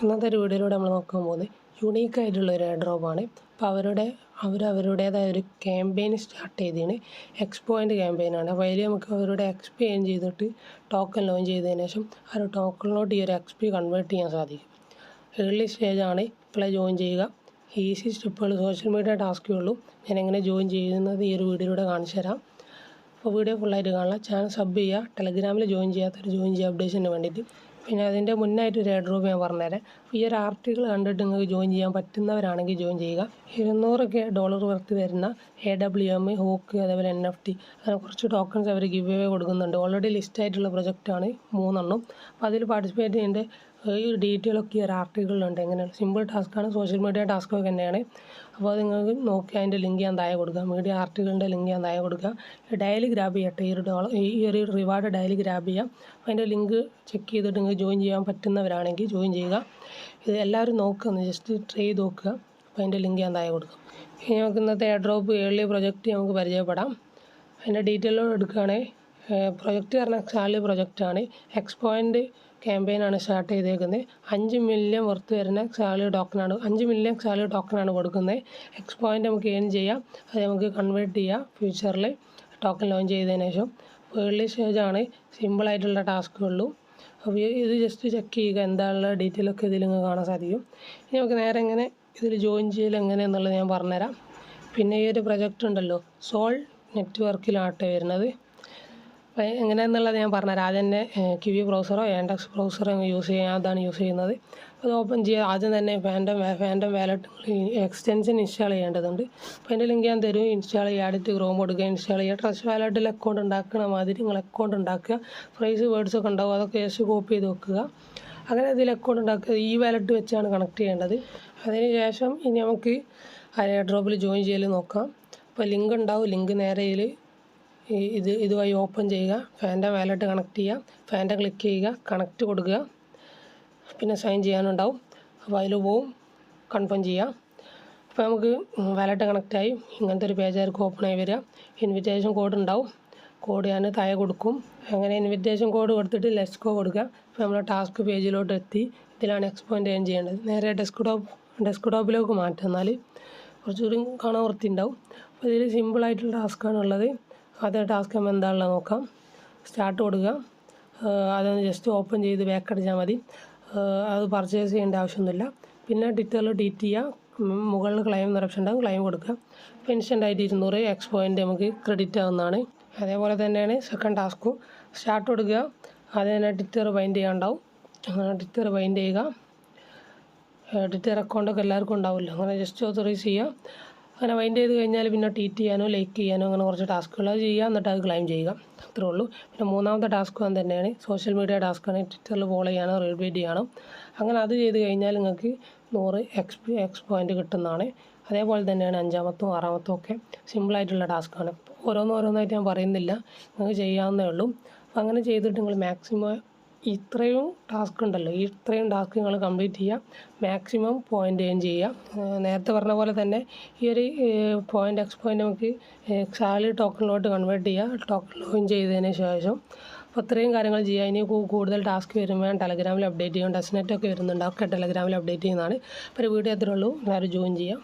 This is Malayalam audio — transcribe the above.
ഇന്നത്തെ ഒരു വീഡിയോയിലൂടെ നമ്മൾ നോക്കാൻ പോകുന്നത് യുണീക്കായിട്ടുള്ള ഒരു എയർ ഡ്രോപ്പാണ്. അപ്പോൾ അവരുടേതായ ഒരു ക്യാമ്പയിൻ സ്റ്റാർട്ട് ചെയ്തതാണ്. എക്സ്പോയിൻ്റ് ക്യാമ്പയിനാണ്. അപ്പോൾ അതിൽ നമുക്ക് അവരുടെ XP ഏൺ ചെയ്തിട്ട് ടോക്കൺ ലോഞ്ച് ചെയ്തതിന് ശേഷം ആ ഒരു ടോക്കണിലോട്ട് ഈ ഒരു XP കൺവേർട്ട് ചെയ്യാൻ സാധിക്കും. ഏർലി സ്റ്റേജാണ്. ഇപ്പോഴേ ജോയിൻ ചെയ്യുക. ഈസി സ്റ്റെപ്പുകൾ, സോഷ്യൽ മീഡിയ ടാസ്കുകളും ഞാൻ എങ്ങനെ ജോയിൻ ചെയ്യുന്നത് ഈ ഒരു വീഡിയോയിലൂടെ കാണിച്ചു തരാം. അപ്പോൾ വീഡിയോ ഫുള്ളായിട്ട് കാണാം. ചാനൽ സബ് ചെയ്യുക. ടെലഗ്രാമിൽ ജോയിൻ ചെയ്യാത്തവർ ജോയിൻ ചെയ്യുക അപ്ഡേഷന് വേണ്ടിയിട്ട്. പിന്നെ അതിൻ്റെ മുന്നായിട്ട് ഒരു എയർ ഡ്രോപ്പ് ഞാൻ പറഞ്ഞുതരാം. ഈ ഒരു ആർട്ടിക്കിൾ കണ്ടിട്ട് നിങ്ങൾക്ക് ജോയിൻ ചെയ്യാൻ പറ്റുന്നവരാണെങ്കിൽ ജോയിൻ ചെയ്യുക. $200 വർത്ത് വരുന്ന AWM, ഹോക്ക്, അതേപോലെ NFT അങ്ങനെ കുറച്ച് ടോക്കൺസ് അവർ ഗിവ് അവേ കൊടുക്കുന്നുണ്ട്. ഓൾറെഡി ലിസ്റ്റ് ആയിട്ടുള്ള പ്രൊജക്റ്റാണ് 3 എണ്ണം. അപ്പോൾ അതിൽ പാർട്ടിസിപ്പേറ്റ് ചെയ്യേണ്ട ഈ ഡീറ്റെയിലൊക്കെ ഈ ഒരു ആർട്ടിക്കിളിലുണ്ട്. എങ്ങനെയാണ് സിമ്പിൾ ടാസ്ക്കാണ്, സോഷ്യൽ മീഡിയ ടാസ്കൊക്കെ തന്നെയാണ്. അപ്പോൾ അത് നിങ്ങൾക്ക് നോക്കി അതിൻ്റെ ലിങ്ക് ഞാൻ താഴെ കൊടുക്കുക. മീഡിയ ആർട്ടിക്കിളിൻ്റെ ലിങ്ക് ഞാൻ താഴെ കൊടുക്കുക. ഡയലി ഗ്രാബ് ചെയ്യട്ടെ. ഈ ഒരു റിവാർഡ് ഡയലി ഗ്രാബ് ചെയ്യാം. അപ്പോൾ അതിൻ്റെ ലിങ്ക് ചെക്ക് ചെയ്തിട്ട് നിങ്ങൾക്ക് ജോയിൻ ചെയ്യാൻ പറ്റുന്നവരാണെങ്കിൽ ജോയിൻ ചെയ്യുക. ഇത് എല്ലാവരും നോക്കുക, ജസ്റ്റ് ട്രൈ ചെയ്ത് നോക്കുക. അപ്പോൾ അതിൻ്റെ ലിങ്ക് ഞാൻ താഴെ കൊടുക്കാം. ഇനി നമുക്ക് ഇന്നത്തെ എയർ ഡ്രോപ്പ് ഏർലി പ്രൊജക്റ്റ് നമുക്ക് പരിചയപ്പെടാം. അതിൻ്റെ ഡീറ്റെയിലോട് എടുക്കുകയാണെങ്കിൽ പ്രൊജക്റ്റ് പറഞ്ഞാൽ സാലറി പ്രൊജക്റ്റാണ്. എക്സ്പോയിൻ്റ് ക്യാമ്പയിനാണ് സ്റ്റാർട്ട് ചെയ്തേക്കുന്നത്. 5 മില്യൺ വർത്ത് വരുന്ന സാലറി ടോക്കനാണ്, 5 മില്യൺ സാലറി ടോക്കനാണ് കൊടുക്കുന്നത്. എക്സ്പോയിൻ്റ് നമുക്ക് ഏൺ ചെയ്യാം. അത് നമുക്ക് കൺവേർട്ട് ചെയ്യാം ഫ്യൂച്ചറിൽ ടോക്കൺ ലോഞ്ച് ചെയ്തതിന് ശേഷം. ഏർലി സ്റ്റേജാണ്. സിമ്പിളായിട്ടുള്ള ടാസ്കുകളിലും. അപ്പോൾ ഇത് ജസ്റ്റ് ചെക്ക് ചെയ്യുക. എന്താണുള്ള ഡീറ്റെയിലൊക്കെ ഇതിൽ നിങ്ങൾക്ക് കാണാൻ സാധിക്കും. ഇനി നമുക്ക് നേരെ എങ്ങനെ ഇതിൽ ജോയിൻ ചെയ്യൽ എങ്ങനെയെന്നുള്ളത് ഞാൻ പറഞ്ഞുതരാം. പിന്നെ ഈ ഒരു പ്രൊജക്റ്റ് ഉണ്ടല്ലോ, സോൾ നെറ്റ്വർക്കിലാട്ടെ വരുന്നത്. അപ്പോൾ എങ്ങനെയാണെന്നുള്ളത് ഞാൻ പറഞ്ഞുതരാം. ആദ്യം തന്നെ കിവി ബ്രൗസറോ യാൻഡെക്സ് ബ്രൗസറോ യൂസ് ചെയ്യാൻ, അതാണ് യൂസ് ചെയ്യുന്നത്. അത് ഓപ്പൺ ചെയ്യുക. ആദ്യം തന്നെ ഫാൻറ്റം വാലറ്റ് എക്സ്റ്റൻഷൻ ഇൻസ്റ്റാൾ ചെയ്യേണ്ടതുണ്ട്. അപ്പോൾ അതിൻ്റെ ലിങ്ക് ഞാൻ തരും. ഇൻസ്റ്റാൾ ചെയ്യുക. ആഡിറ്റ് ക്രോം കൊടുക്കുക, ഇൻസ്റ്റാൾ ചെയ്യുക. ട്രസ്റ്റ് വാലറ്റിൽ അക്കൗണ്ട് ഉണ്ടാക്കുന്ന മാതിരി നിങ്ങൾ അക്കൗണ്ട് ഉണ്ടാക്കുക. ഫ്രൈസ് വേർഡ്സൊക്കെ ഉണ്ടാവും, അതൊക്കെ ജസ്റ്റ് കോപ്പി ചെയ്ത് വെക്കുക. അങ്ങനെ ഇതിൽ അക്കൗണ്ട് ഉണ്ടാക്കുക. ഈ വാലറ്റ് വെച്ചാണ് കണക്ട് ചെയ്യേണ്ടത്. അതിന് ശേഷം ഇനി നമുക്ക് ആ എയർ ഡ്രോപ്പിൽ ജോയിൻ ചെയ്യൽ നോക്കാം. അപ്പോൾ ലിങ്ക് ഉണ്ടാവും. ലിങ്ക് നേരെ ഇതുവഴി ഓപ്പൺ ചെയ്യുക. ഫാൻറ്റം വാലറ്റ് കണക്ട് ചെയ്യുക. ഫാൻറ്റം ക്ലിക്ക് ചെയ്യുക, കണക്റ്റ് കൊടുക്കുക. പിന്നെ സൈൻ ചെയ്യാനുണ്ടാവും. അപ്പോൾ അതിൽ പോവും, കൺഫേം ചെയ്യുക. അപ്പോൾ നമുക്ക് വാലറ്റ് കണക്റ്റായി ഇങ്ങനത്തെ ഒരു പേജായിരിക്കും ഓപ്പൺ ആയി വരിക. ഇൻവിറ്റേഷൻ കോഡ് ഉണ്ടാവും. കോഡ് ഞാൻ താഴെ കൊടുക്കും. അങ്ങനെ ഇൻവിറ്റേഷൻ കോഡ് കൊടുത്തിട്ട് ലെറ്റ്സ് ഗോ കൊടുക്കുക. അപ്പോൾ നമ്മൾ ടാസ്ക് പേജിലോട്ട് എത്തി. ഇതിലാണ് എക്സ്പോയിൻ്റ് ഏൺ ചെയ്യേണ്ടത്. നേരെ ഡെസ്ക്ടോപ്പിലേക്ക് മാറ്റുക. എന്നാൽ കുറച്ചുകൂടി കാണാൻ വൃത്തി ഉണ്ടാവും. അപ്പോൾ ഇതിൽ സിമ്പിളായിട്ടുള്ള ടാസ്ക്കാണ് ഉള്ളത്. അതേ ടാസ്ക് നമ്മൾ എന്താണുള്ളത് നോക്കാം. സ്റ്റാർട്ട് കൊടുക്കുക. അതൊന്ന് ജസ്റ്റ് ഓപ്പൺ ചെയ്ത് ബാക്ക് അടിച്ചാൽ മതി. അത് പർച്ചേസ് ചെയ്യേണ്ട ആവശ്യമൊന്നുമില്ല. പിന്നെ ട്വിറ്ററിൽ ട്വീറ്റ് ചെയ്യുക. മുകളിൽ ക്ലെയിം എന്ന ഓപ്ഷൻ ഉണ്ടാകും, ക്ലെയിം കൊടുക്കുക. അപ്പോൾ ഇൻസ്റ്റൻ്റായിട്ട് 200 എക്സ്പോയിൻ്റ് നമുക്ക് ക്രെഡിറ്റ് ആവുന്നതാണ്. അതേപോലെ തന്നെയാണ് സെക്കൻഡ് ടാസ്കും. സ്റ്റാർട്ട് കൊടുക്കുക. അത് തന്നെ ട്വിറ്റർ ബൈൻഡ് ചെയ്യാനുണ്ടാവും. ട്വിറ്റർ ബൈൻഡ് ചെയ്യുക. ട്വിറ്റർ അക്കൗണ്ടൊക്കെ എല്ലാവർക്കും ഉണ്ടാവില്ല. അങ്ങനെ ജസ്റ്റ് ഓതറൈസ് ചെയ്യുക. അങ്ങനെ വൈൻഡ് ചെയ്ത് കഴിഞ്ഞാൽ പിന്നെ ട്വീറ്റ് ചെയ്യാനോ ലൈക്ക് ചെയ്യാനോ അങ്ങനെ കുറച്ച് ടാസ്കുകൾ അത് ചെയ്യുക. എന്നിട്ട് അത് ക്ലെയിം ചെയ്യുക. അത്രേ ഉള്ളൂ. പിന്നെ മൂന്നാമത്തെ ടാസ്ക് തന്നെയാണ് സോഷ്യൽ മീഡിയ ടാസ്ക്കാണ്. ട്വിറ്ററിൽ ഫോളോ ചെയ്യാനോ റീട്വീറ്റ് ചെയ്യണോ. അങ്ങനെ അത് ചെയ്ത് കഴിഞ്ഞാൽ നിങ്ങൾക്ക് 100 എക്സ്പോയിൻ്റ് കിട്ടുന്നതാണ്. അതേപോലെ തന്നെയാണ് 5-മത്തും 6-മത്തും ഒക്കെ സിമ്പിളായിട്ടുള്ള ടാസ്ക്കാണ്. ഓരോന്നായിട്ട് ഞാൻ പറയുന്നില്ല, നിങ്ങൾക്ക് ചെയ്യാവുന്നേ ഉള്ളൂ. അപ്പോൾ അങ്ങനെ ചെയ്തിട്ട് നിങ്ങൾ മാക്സിമം ഇത്രയും ടാസ്ക് ഉണ്ടല്ലോ, ഇത്രയും ടാസ്ക് നിങ്ങൾ കംപ്ലീറ്റ് ചെയ്യുക. മാക്സിമം പോയിൻ്റ് ഏൺ ചെയ്യുക. നേരത്തെ പറഞ്ഞ പോലെ തന്നെ ഈ ഒരു എക്സ്പോയിൻ്റ് നമുക്ക് സാലറി ടോക്കണിലോട്ട് കൺവേർട്ട് ചെയ്യുക. ടോക്കൺ ലോഞ്ച് ചെയ്തതിന് ശേഷം അപ്പോൾ ഇത്രയും കാര്യങ്ങൾ ചെയ്യുക. ഇനി കൂടുതൽ ടാസ്ക് വരുമ്പോൾ ഞാൻ ടെലഗ്രാമിൽ അപ്ഡേറ്റ് ചെയ്യും. ടെസ്റ്റ്നെറ്റൊക്കെ വരുന്നുണ്ട്, ഒക്കെ ടെലഗ്രാമിൽ അപ്ഡേറ്റ് ചെയ്യുന്നതാണ്. അപ്പോൾ ഒരു വീഡിയോ അത്രേ ഉള്ളൂ. എല്ലാവരും ജോയിൻ ചെയ്യാം.